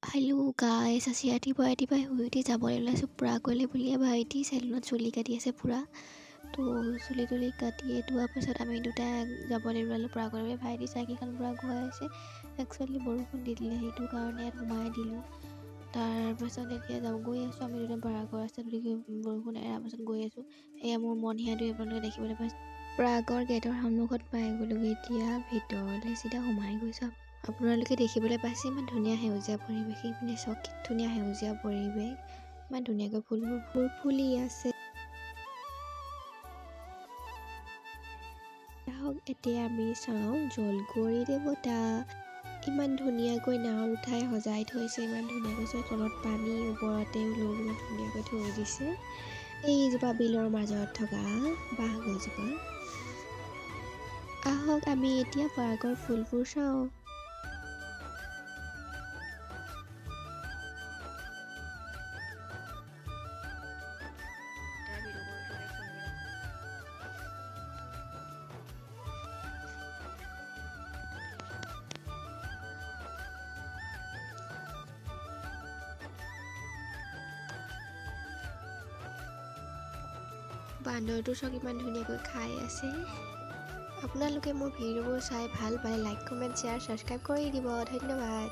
Hello' গাইছ আজি ৰাতিপুৱাই শুই উঠি যাবলৈ ওলাইছোঁ পূৰা কৰিলে বুলিয়ে ভাইটি চেলুনত চুলি কাটি আছে পূৰা তো চুলি কাটি ধোৱাৰ পাছত আমি দুটাই যাবলৈ ওলালোঁ পূৰা কৰিবলৈ ভাইটি চাইকেলখন পূৰা ঘূৰাই আছে একচুৱেলি বৰষুণ দি দিলে সেইটো কাৰণে ইয়াত সোমাই দিলোঁ তাৰপাছত এতিয়া গৈ আছোঁ আমি দুটা পৰাগৰ ৰাস্তাত বৰষুণ এৰাৰ পাছত গৈ আছোঁ এয়া মোৰ মন হিয়াটো আপোনালোকে দেখিবলৈ পাইছে পৰাগৰ গেটৰ সন্মুখত পাই গ'লোগৈ এতিয়া ভিতৰলৈ চিধা সোমাই গৈছোঁ আপোনালোকে দেখিবলৈ পাইছে ইমান ধুনীয়া সেউজীয়া পৰিৱেশ ইপিনে চাওক কি ধুনীয়া সেউজীয়া পৰিৱেশ ইমান ধুনীয়াকৈ ফুলবোৰ ফুলি আছে আহক এতিয়া আমি চাওঁ জলকুঁৱৰী দেৱতা ইমান ধুনীয়াকৈ নাও উঠাই সজাই থৈছে ইমান ধুনীয়াকৈ তলত পানী ওপৰতে ইমান ধুনীয়াকৈ থৈ দিছে এইজোপা বিলৰ মাজত থকা বাঁহ গছজোপা আহক আমি এতিয়া পৰাগৰ ফুলবোৰ চাওঁ বান্দৰটো চাওক ইমান ধুনীয়াকৈ খাই আছে আপোনালোকে মোৰ ভিডিঅ'বোৰ চাই ভাল পালে লাইক কমেণ্ট শ্বেয়াৰ ছাবস্ক্ৰাইব কৰি দিব ধন্যবাদ।